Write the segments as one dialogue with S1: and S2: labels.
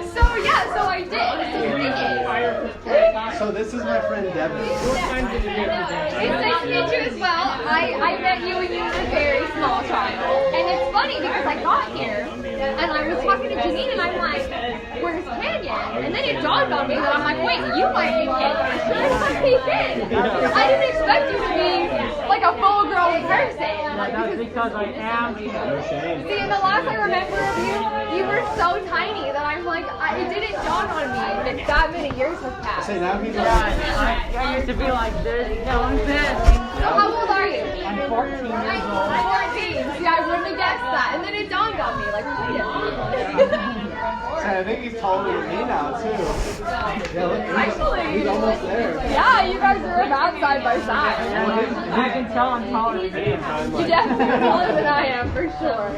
S1: So I did.
S2: So this is my friend Devin.
S1: It's nice to meet you as well. I met you when you were a very small child. And it's funny because I got here and I was talking to Janine and I'm like, where's Canyon? And then it dawned on me that I'm like, wait, you might be Canyon. Sure as fuck he did. I didn't expect you to be like a full grown person.
S3: That's because I am.
S1: See, and the last I remember of you, you were so tiny that I'm like, it didn't dawn on me that many years have passed.
S2: Say now people.
S3: I used to be like this, doing this.
S1: So how old are you?
S3: I'm 14 years old.
S1: 14. See, I wouldn't have guessed that. And then it dawned on me, like, wait a minute.
S2: I think he's taller than me now too. Yeah, look,
S1: Actually,
S2: he's almost there.
S1: Yeah, you guys are about side by side.
S3: I can tell I'm taller than you.
S1: You definitely are taller than I am, for sure.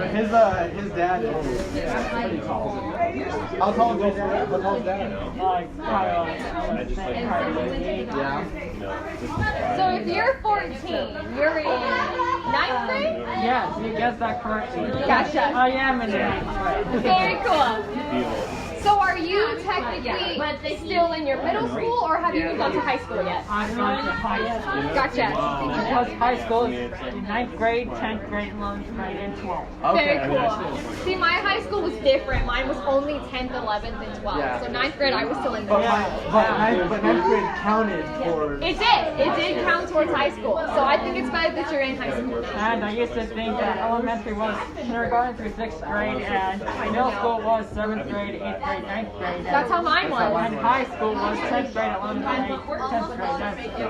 S2: His dad is pretty tall. How tall is his dad? How tall is dad?
S3: Like,
S2: Yeah.
S1: So if you're 14, you're in 9th grade?
S3: yes, you guessed that correctly.
S1: Gotcha.
S3: I am in 9th grade.
S1: Very cool. So are you technically still in your middle school, or have you moved on to high school yet?
S3: I'm going to high school.
S1: Gotcha.
S3: Because high school is 9th grade, 10th grade, 11th grade, and 12th.
S1: Very cool. See, my high school was different. Mine was only 10th, 11th, and 12th.
S2: Yeah.
S1: So 9th grade, I was still in
S2: But
S1: middle.
S2: ninth grade counted for.
S1: It did count towards high school. So I think it's better that you're in high school.
S3: And I used to think that elementary was kindergarten through 6th grade, and middle school was 7th grade, 8th grade, 9th grade.
S1: That's how mine was.
S3: And high school was 10th grade, 11th grade, 10th grade.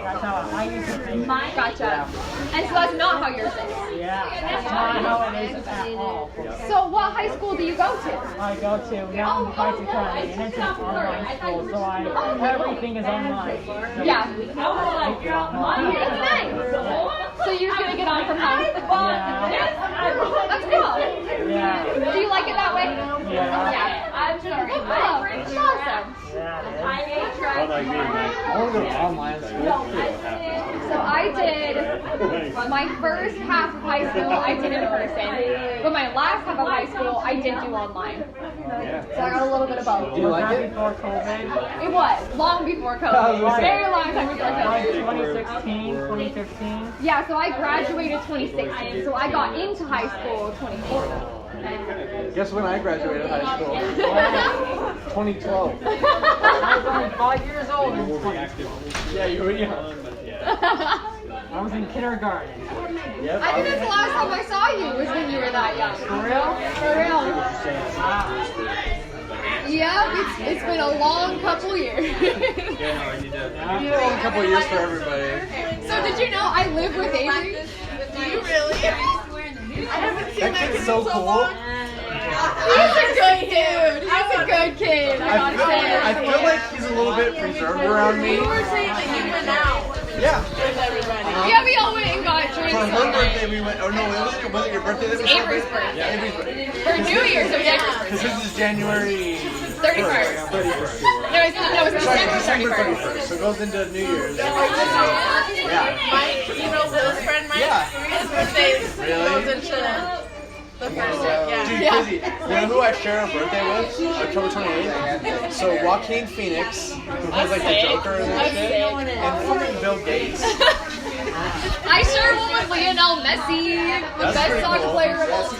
S3: That's how I used to think.
S1: Gotcha. And so that's not how yours is.
S3: Yeah, that's not how it is at all.
S1: So what high school do you go to?
S3: I go to Mountain Heights Academy, and it's an online school, so everything is online.
S1: Yeah. That's nice. So you're gonna get on from home? That's cool.
S3: Yeah.
S1: Do you like it that way?
S3: Yeah.
S1: That's awesome.
S2: I want to go to online school.
S1: So I did my first half of high school, I did in person, but my last half of high school, I did do online. So I got a little bit of both.
S2: Do you like it?
S3: Before COVID?
S1: It was long before
S2: Oh,
S1: COVID, very long time before
S3: Like
S1: COVID.
S3: 2016, 2015.
S1: Yeah, so I graduated 2016, so I got into high school 2014.
S2: Guess when I graduated high school? 2012.
S3: I was only 5 years old in 2012.
S2: Yeah, you were young.
S3: I was in kindergarten.
S2: Yep.
S1: I think that's the last time I saw you was when you were that young.
S3: For real?
S1: For real.
S3: Wow.
S1: Yeah, it's been a long couple years.
S2: A couple years for everybody.
S1: So did you know I live with Avery?
S4: Do you really? I haven't seen
S2: That kid's so cool.
S1: He's a good dude. He's a good kid. I
S2: I
S1: gotta
S2: feel like he's a little bit reserved around me.
S4: You were saying that you went out
S2: Yeah.
S4: with everybody.
S1: Yeah, we all went and got drinks.
S2: For her
S1: one night.
S2: birthday, we went. Oh no, was it your birthday that we
S1: Avery's
S2: celebrated?
S1: birthday.
S2: Yeah, Avery's birthday.
S1: For New Year's, it was Avery's
S2: Because
S1: birthday.
S2: his is January
S1: 31st.
S2: 31st.
S1: No, it's
S2: Sorry,
S1: December
S2: December
S1: 31st.
S2: 31st. So it goes into New Year's.
S4: Yeah. Mike, you know Will's friend Mike?
S2: Yeah.
S4: His birthday
S2: Really?
S4: goes into the first week, yeah.
S2: Dude, crazy. You know who I share a birthday with? October 28th. So Joaquin Phoenix, who plays like the Joker and that shit, and fucking Bill Gates.
S1: I share one with Lionel Messi, the
S2: That's
S1: best
S2: pretty
S1: soccer
S2: cool.
S1: player of all time.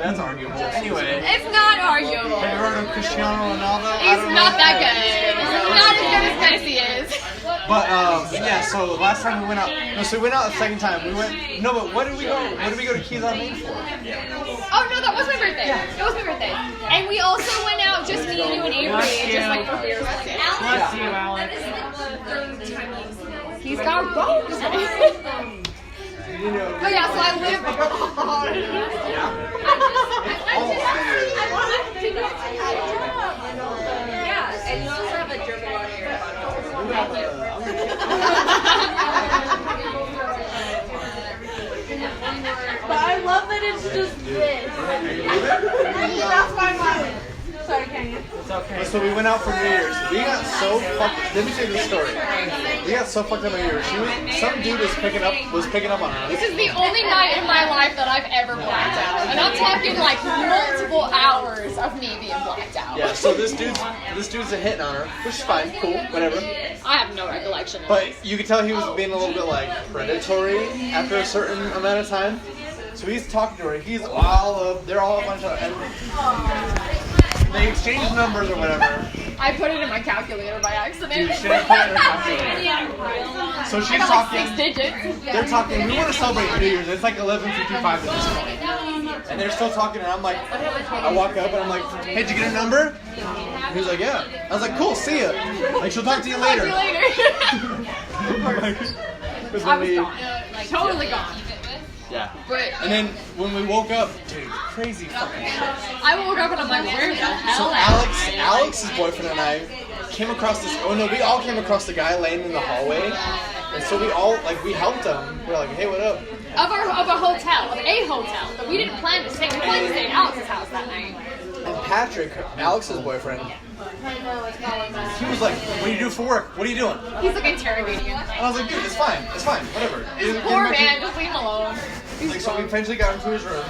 S2: That's arguable. Anyway,
S1: It's not arguable.
S2: have you heard of Cristiano Ronaldo? I
S1: He's
S2: don't
S1: not
S2: know.
S1: that good. He's not as good as Messi is.
S2: But yeah, so last time we went out, so we went out the second time. We went. No, but what did we go? What did we go to Keys on Main for?
S1: Oh no, that was my birthday. It was my birthday. And we also went out, just me, you, and Avery, and just like for beers.
S3: Bless you, Alex.
S1: He's got rose.
S2: You know.
S1: But yeah, so I live.
S4: Yeah, and you also have a dribble on your But I love that it's just this. That's my mind. Sorry, Kenny.
S3: It's okay.
S2: So we went out for New Year's. We got so fucked. Let me tell you this story. We got so fucked up on New Year's. Some dude was picking up on us.
S1: This is the only night in my life that I've ever blacked out. And I'm talking like multiple hours of me being blacked out.
S2: Yeah. So this dude's hitting on her, which is fine, cool, whatever.
S1: I have no recollection of
S2: But
S1: this.
S2: you could tell he was being a little bit like predatory after a certain amount of time. So he's talking to her. They're all up on each other. They exchange numbers or whatever.
S1: I put it in my calculator by accident.
S2: Dude, she didn't put it in her calculator. So
S1: I
S2: she's
S1: got
S2: talking.
S1: like 6 digits.
S2: They're talking. We want to celebrate New Year's. It's like 11:55 at this point, and they're still talking. And I'm like, I walk up and I'm like, hey, did you get her number? He was like, yeah. I was like, cool, see ya. Like, she'll talk to you
S1: Talk to
S2: later.
S1: you later. I was gone. Totally gone.
S2: Yeah.
S1: But
S2: And then when we woke up, dude, crazy fucking shit.
S1: I woke up and I'm like, where the hell
S2: So
S1: am I?
S2: Alex's boyfriend and I came across this. Oh no, we all came across the guy laying in the hallway, and so we helped him. We're like, hey, what up?
S1: Of a hotel, but we didn't plan to stay. We planned to stay at Alex's house that night.
S2: And Patrick, Alex's boyfriend, he was like, what do you do for work? What are you doing?
S1: He's like interrogating him.
S2: And I was like, dude, it's fine, whatever.
S1: This poor man, just leave him alone.
S2: Like, so we eventually got him to his room,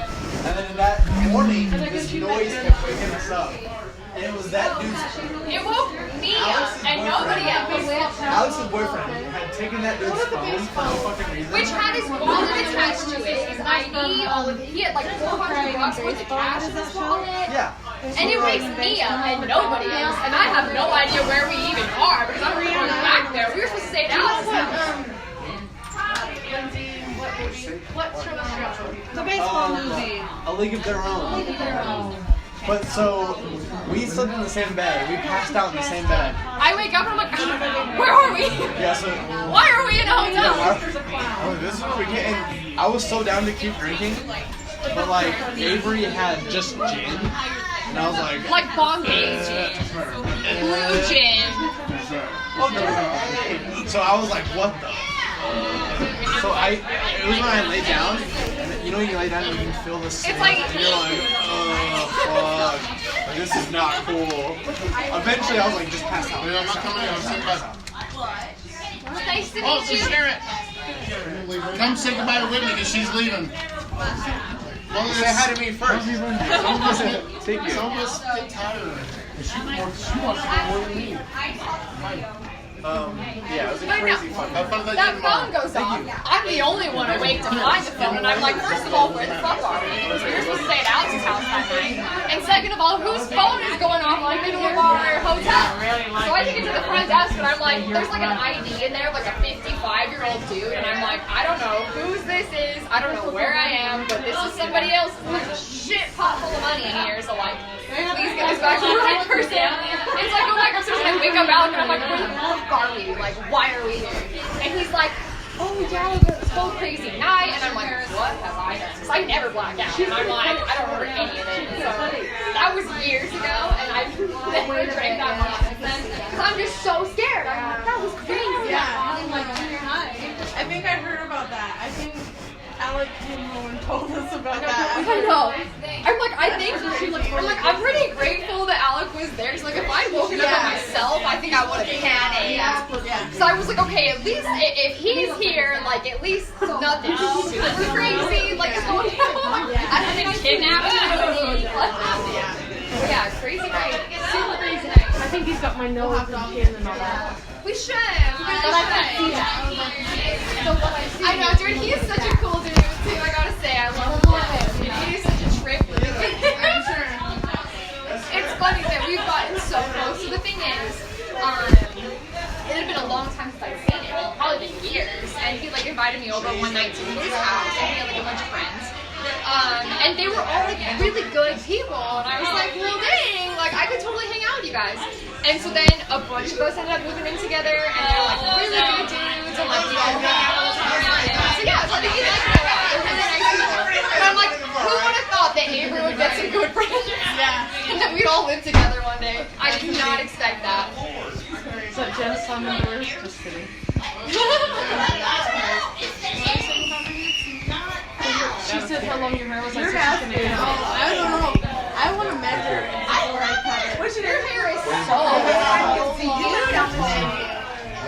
S2: and then that morning, this noise kept waking us up. And it was that dude's.
S1: It woke me up and nobody else.
S2: Alex's boyfriend had taken that dude's phone for no fucking reason.
S1: Which had his wallet attached to it, his ID, all of it. He had like $400 worth of cash in his wallet.
S2: Yeah.
S1: And it wakes me up and nobody else. And I have no idea where we even are because I'm going back there. We were supposed to stay at Alex's house.
S4: The baseball movie.
S2: A League of Their Own. But so, we slept in the same bed. We passed out in the same bed.
S1: I wake up and I'm like, where are we?
S2: Yeah, so.
S1: Why are we in a hotel?
S2: Oh, this is where we get. And I was so down to keep drinking, but like Avery had just gin, and I was like
S1: Bombay gin. Blue gin.
S2: okay. So I was like, what the? So it was when I lay down, and you know you lay down and you can feel the sleep.
S1: It's like
S2: and you're like, oh fuck, like, this is not cool. Eventually I was like, just pass out.
S1: Nice to
S5: Oh,
S1: meet
S5: so
S1: you.
S5: Sharon, come say goodbye to Whitney because she's leaving. Well,
S2: Say hi to me first. Take you.
S5: Some of us get tired. She wants to go more than me.
S2: Yeah, it was a
S1: But no,
S2: crazy fucking.
S5: Have fun with
S1: that
S5: that
S1: phone goes off. I'm the only one awake to find the phone, and I'm like, first of all, where the fuck are we? Because we were supposed to stay at Alex's house that night. And second of all, whose phone is going off in the middle of our hotel? So I take it to the front desk, and I'm like, there's like an ID in there, like a 55-year-old dude, and I'm like, I don't know whose this is, I don't know where I am, but this is somebody else. There's a shit pot full of money in here, so like, please get this back to the right person. And so I go back upstairs and I wake up Alec and I'm like, where the fuck are we? Like, why are we here? And he's like, oh yeah, it was so crazy night. And I'm like, what have I done? Because I never black out. And I'm like, I don't remember any of it. So that was years ago and I've never drank that much since then. Because I'm just so scared. I'm like, that was crazy.
S4: Yeah. I'm like, junior high. I think I heard about that. I think Alec came home and told us about that.
S1: I know. I'm like, I'm pretty grateful that Alec was there. Because like, if I woken up by myself, I think I would have panicked.
S4: Yeah.
S1: So I was like, okay, at least if he's here, like at least nothing super crazy, like is going on. I haven't been kidnapped. Yeah, crazy night. Super crazy night.
S4: I think he's got my nose and chin and all that.
S1: We should. But I can't see that. I know, dude. He is such a cool dude too. I gotta say, I love him. He is such a trip. I'm sure. It's funny that we've gotten so close. So the thing is, it had been a long time since I'd seen him. Probably been years. And he like invited me over one night to his house, and he had like a bunch of friends. And they were all like really good people, and I was like, well, dang, like I could totally hang out with you guys. And so then a bunch of us ended up moving in together, and they're like really good dudes, and like we all hang out all the time. So yeah, so I think he liked me a lot. They're really nice people. And I'm like, who would have thought that Avery would get some good friends?
S4: Yeah.
S1: And that we'd all live together one day. I did not expect that.
S3: So Jen Summoners, just kidding.
S1: She's
S6: said how long your hair was. I
S4: Your
S6: said
S4: hair.
S6: she's gonna get
S4: Oh, I don't know. I want to measure it before I cut it.
S1: What's your hair is so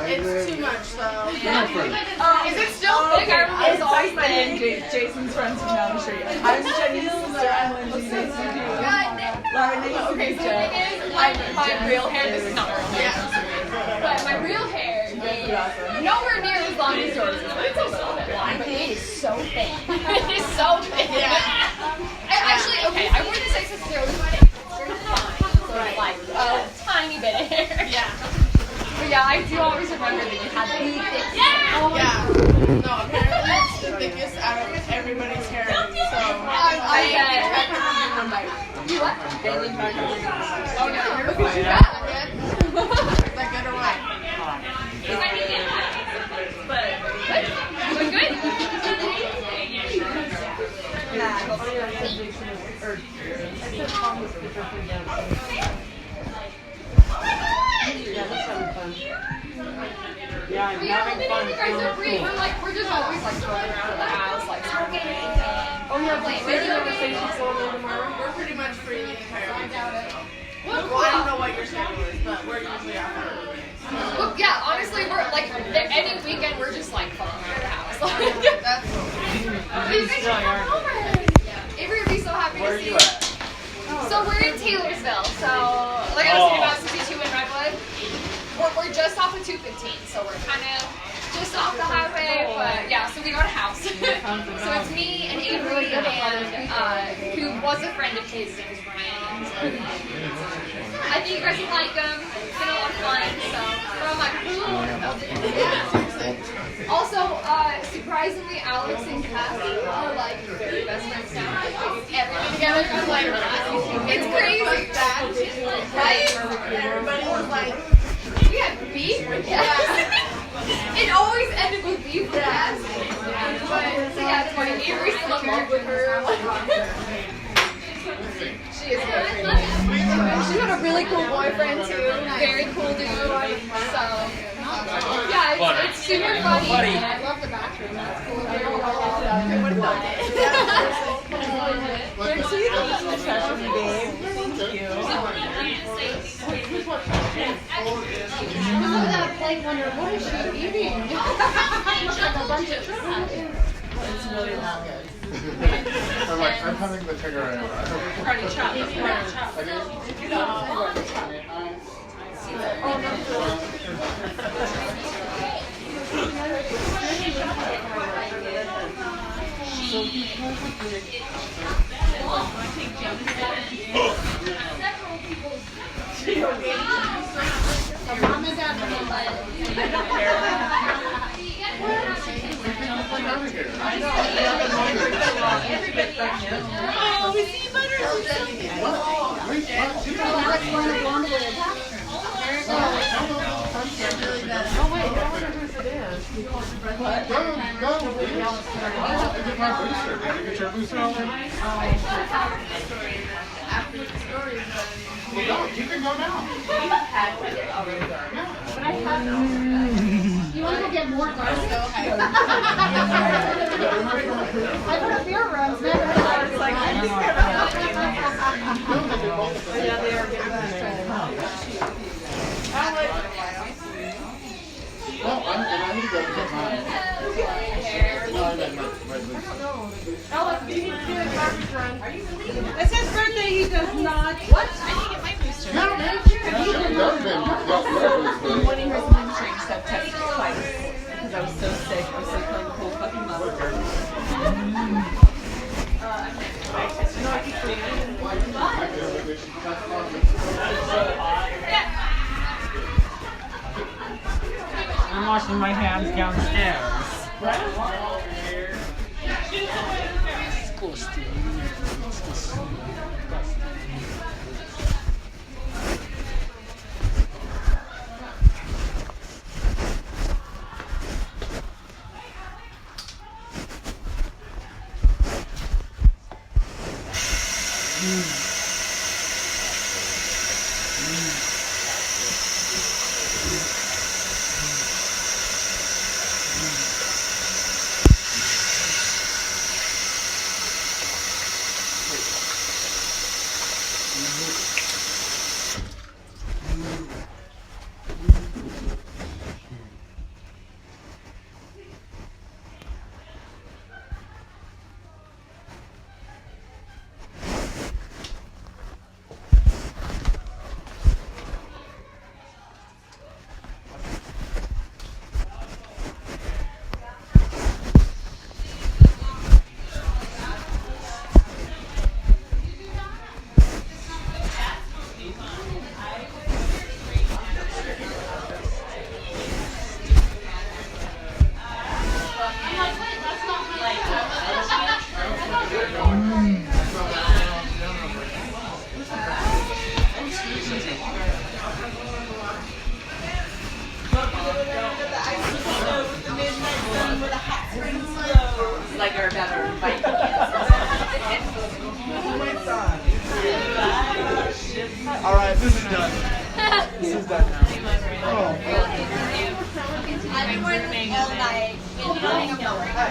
S4: It's too much though.
S1: Is it still thick? I remember
S6: It's always my name, Jason's friends from down the street. I'm Jenny's sister. I'm Lindsay's sister.
S1: Okay, so the thing is, my real hair, this is not real hair, but my real hair is nowhere near as long as yours is, but it's also a bit long, but it is so thick. It is so thick. Actually, okay, I wouldn't say it's necessarily thick. It's very fine. So it's like a tiny bit of hair.
S4: Yeah.
S1: But yeah, I do always remember that you had big, thick hair.
S4: Yeah. No, apparently it's the thickest out of everybody's hair. So
S1: I bet. You what? Oh no, look at you got.
S4: is that good or what?
S1: But good. Good.
S3: Yeah, I'm
S1: But yeah,
S3: having
S1: when
S3: fun.
S1: you guys are free, we're just always like throwing around at the house, like smoking and
S6: Oh yeah,
S1: playing
S6: maybe
S1: video
S6: we're
S1: games.
S6: tomorrow.
S4: We're pretty much free the entire week.
S1: Well,
S4: Well, I don't know what your schedule is, but we're usually off.
S1: Well, yeah, honestly, we're like any weekend we're just like fucking around the house.
S4: That's
S1: You guys should come over. Avery would be so happy to see you. So we're in Taylorsville. So like I was saying about 62 in Redwood. We're just off of 215, so we're kind of just off the highway. But yeah, so we got a house. So it's me and Avery and who was a friend of his name is Ryan. I think you guys would like him. It's been a lot of fun. So we're all like, also, surprisingly, Alex and Cassie are like very best friends now. Everything together. I'm like, it's crazy, right?
S4: everybody was like,
S1: We had beef with Cassie. It always ended with beef with Cassie. But so yeah, it's funny. Avery's still in love with her. She is good. She got a really cool boyfriend too. Very cool dude. So yeah, it's super funny. I love the bathroom. That's cool.
S6: So you don't have the treasure, babe. Thank you.
S1: Look at that plague wonder. What is she eating? A bunch of
S6: It's really not good.
S5: I'm like, I'm having the trigger right now.
S6: Karate chop. Karate chop.
S4: oh, is he better?
S5: You can go now.
S1: You want to go get more garlic? I put a beer runs.
S6: It's like, I think they're not yeah, they are getting that.
S5: Well, I need to go get mine.
S4: It's his birthday. He does not. What? I didn't get my booster.
S5: No,
S6: When he heard some strange stuff, tested twice. Because I was so sick. I was so playing the whole fucking month.
S3: I'm washing my hands downstairs.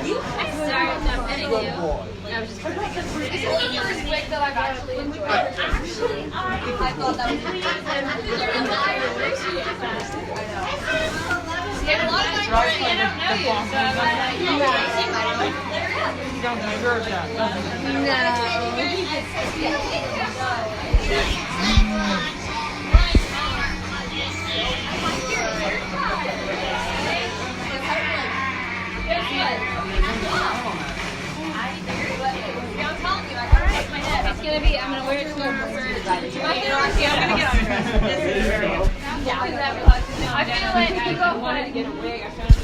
S1: I started up and you. I was just kidding. This is the first wig that I've actually enjoyed. Actually, I thought that was and I appreciate that. I know. See, a lot of my friends, I don't know you, so I'm like,
S3: You don't deserve that.
S1: I'm gonna wear it to my I'm gonna get on dress. I feel like if you go wanted to get a wig, I found a wig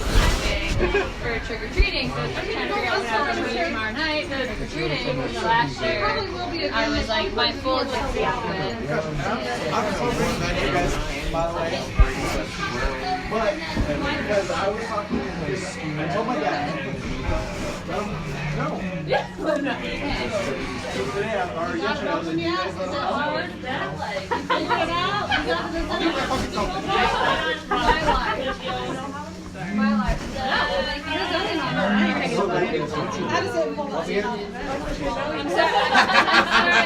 S1: for trick or treating. So I'm trying to figure out what I'm gonna wear tomorrow night for trick or treating. So last year, I was like my full Dixie outfit.
S2: I'm so glad you guys came, by the way. But because I was talking to I told my dad. No. Today, or yesterday, I was like, you guys let
S1: My life.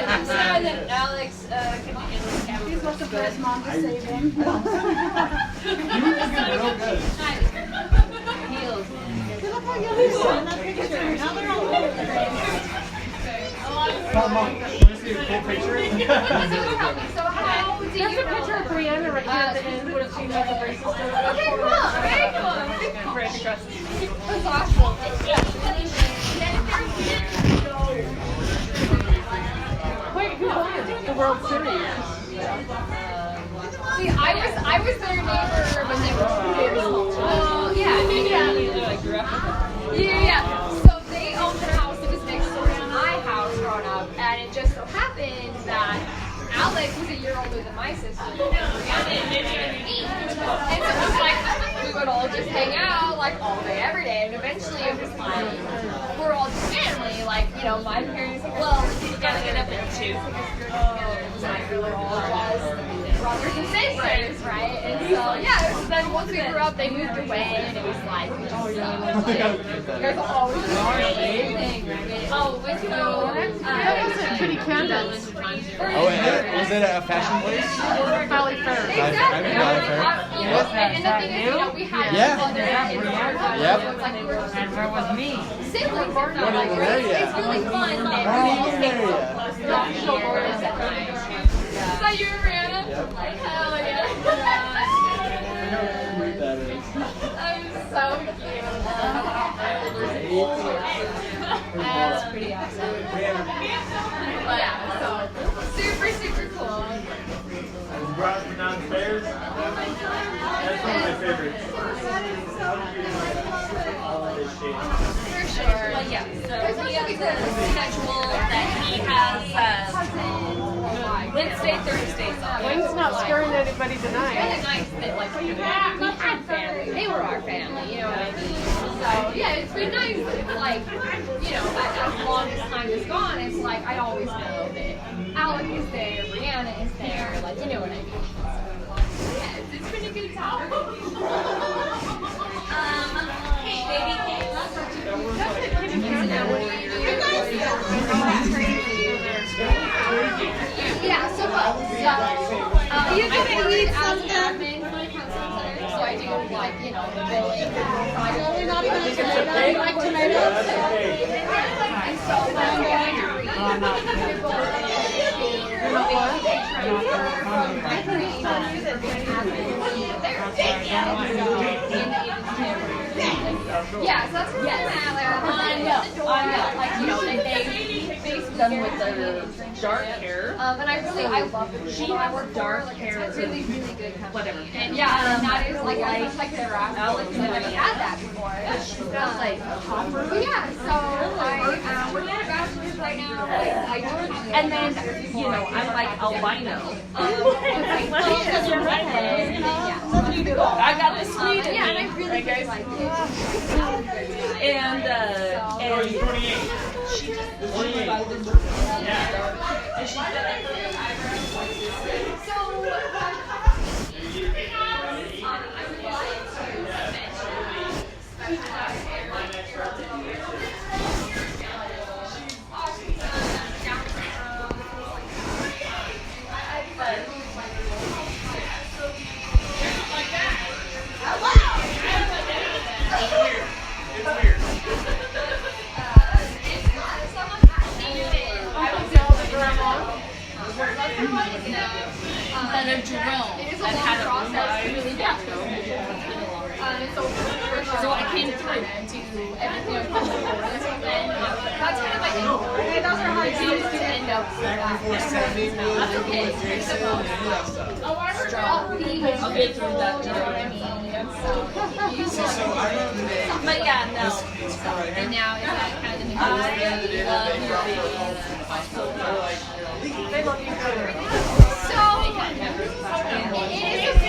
S1: I'm sorry that Alex couldn't handle the camera. He's supposed to put his mom to save him.
S2: You were looking real good.
S1: Heels.
S4: Look how young you are in that picture. Now they're all
S2: Mom, want to see a cool picture?
S1: So how do you
S3: There's a picture of Brianna right here at the end when she met the braces.
S1: Okay, cool. Very cool.
S3: Right across.
S1: That's awesome.
S3: Wait, who won the World Series?
S1: See, I was their neighbor when they were very small. Oh, yeah. So they owned their house that was next door to my house growing up, and it just so happened that Alex was a year older than my sister. And so it was like we would all just hang out like all day, every day, and eventually it was like we're all just family. Like, you know, my parents, well, we gotta get up at 2. Like we were all just brothers and sisters, right? And so yeah, then once we grew up, they moved away, and it was like we just there's always the same thing, right? Oh, with
S3: Pretty candles.
S2: Oh, was it a fashion place?
S3: Valley Fair.
S1: Exactly.
S2: I've
S1: And the thing is, you know, we had other
S2: Yep.
S3: And where was me?
S1: siblings and
S2: Weren't
S1: stuff.
S2: even there yet.
S1: It's really fun. Like,
S2: Weren't
S1: we all
S2: even
S1: take
S2: there yet.
S1: showers at night. Is that you, Rihanna? Like, hell yeah.
S2: That is.
S1: I'm so cute. That's pretty awesome. But yeah, so super, super cool.
S7: Brought me downstairs. That's one of my favorites.
S1: For sure.
S6: Well, yeah, so he has a schedule that he has Wednesday, Thursdays off.
S3: Wayne's not scaring anybody
S1: It's
S3: tonight.
S1: really nice that like we had family. They were our family, you know what I mean? So yeah, it's been nice that it's like, you know, as long as time is gone, it's like I always know that Alec is there, Brianna is there, like you know what I mean. So, yeah, it's been a good time.
S6: Hey, baby,
S1: Yeah, so usually lead as an admin for the counseling center, so I do like, you know, the billing.
S4: Really not even a tomato. You like tomatoes?
S1: And so I'm going to read. Yeah, so that's where I'm at. Like, you know, they basically
S6: done with the dark hair.
S1: and I love the people I work for. Like, it's a really, really good company.
S6: Whatever.
S1: And yeah, and that is like like their I've never had that before.
S6: Like copper.
S1: But yeah, so I work for bachelor's right now. I do.
S6: And then, you know, I'm like albino.
S1: Because you're redhead. Yeah.
S6: I got the sweet in
S1: Yeah, and
S6: me.
S1: I really do like it.
S6: And
S7: Oh, he's 28.
S6: she just
S7: 28. Yeah.
S6: and she said that her eyebrows.
S1: So,
S6: met a Jerome
S1: It is a
S6: that
S1: long
S6: had a
S1: process to really get to.
S6: So I came through to everything I could. And that's kind of my thing.
S1: Okay, those are hard things to end up
S2: Before sending me
S6: That's okay.
S2: Jason and all that stuff.
S6: I'll get through that too.
S2: So I remember the day.
S6: But yeah, no.
S2: It's right here.
S6: And now is that kind of the
S2: I was there the day that they brought her home from the hospital. They're like,
S1: So, it is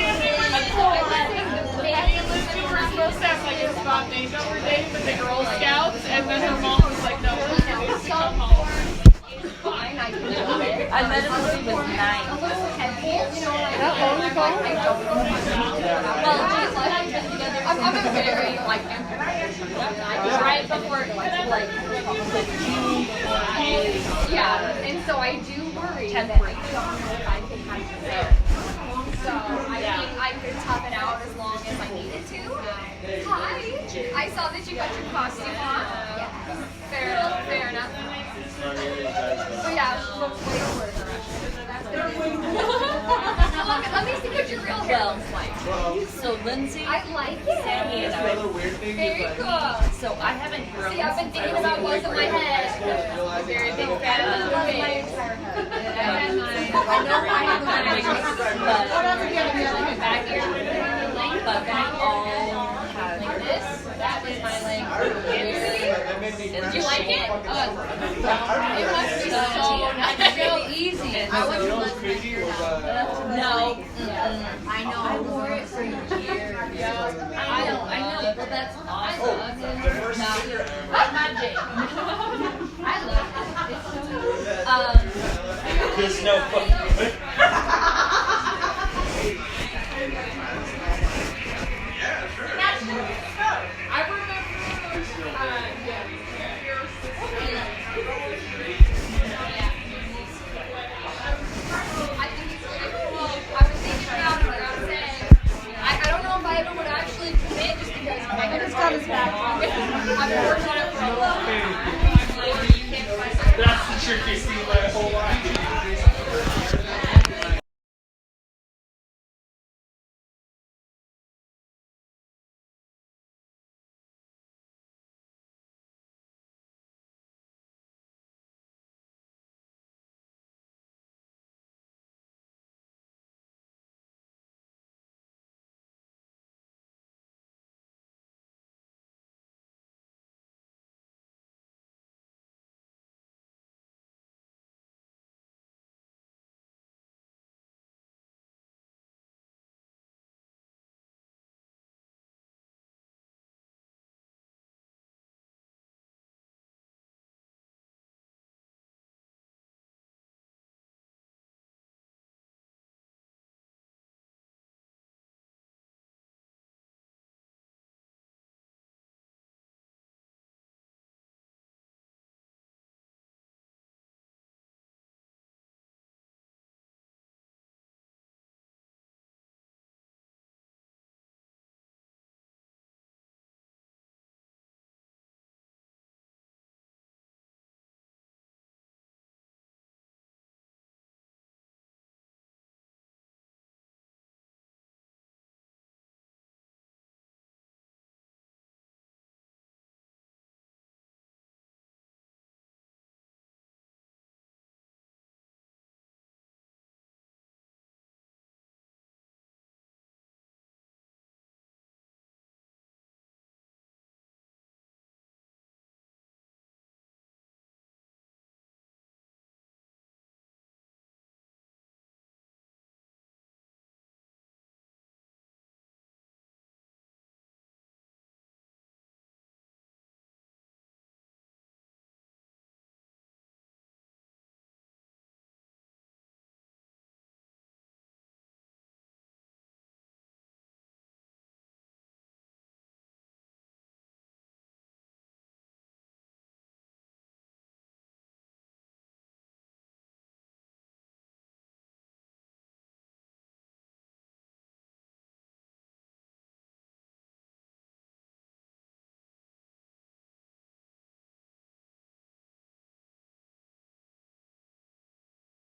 S4: We were supposed to have like a spa makeover day for the Girl Scouts, and then her mom was like, no, we're going to come home.
S1: fine. I can do it.
S6: I met him when he was 9.
S1: A little heavy, you know, like, I don't know how I'm a very, like,
S6: Right before it was like
S1: yeah, and so I do worry
S6: 10th
S1: that
S6: grade.
S1: I don't know if I can have it there. So I think I could tough it out as long as I needed to. Hi, I saw that you got your costume on. Yes. Fair enough. So yeah, it looks way worse. Let me see what your real hair looks like.
S6: So Lindsay,
S1: I like it.
S6: Sammy, and I.
S2: Another weird thing
S1: Very
S2: is
S1: cool.
S2: like,
S6: So I haven't grown.
S1: See, I've been thinking about what's in my head.
S6: Very big fan of the movie.
S1: I know I have a
S6: Back here, but we all have this. That was my length.
S2: that made me
S1: Do you like it?
S6: It must be so easy.
S2: I was what was crazy was
S6: No.
S1: I know. I wore it for years.
S6: I know, but that's awesome.
S2: the first year
S6: Magic.
S1: I love it. It's so good.
S7: There's no fucking.
S4: I remember,
S1: I think it's really cool. I was thinking about it, like I was saying. I don't know if I ever would actually commit just because my goodness got his back. I've been working on it for a long time.
S7: That's the trick you see my whole life.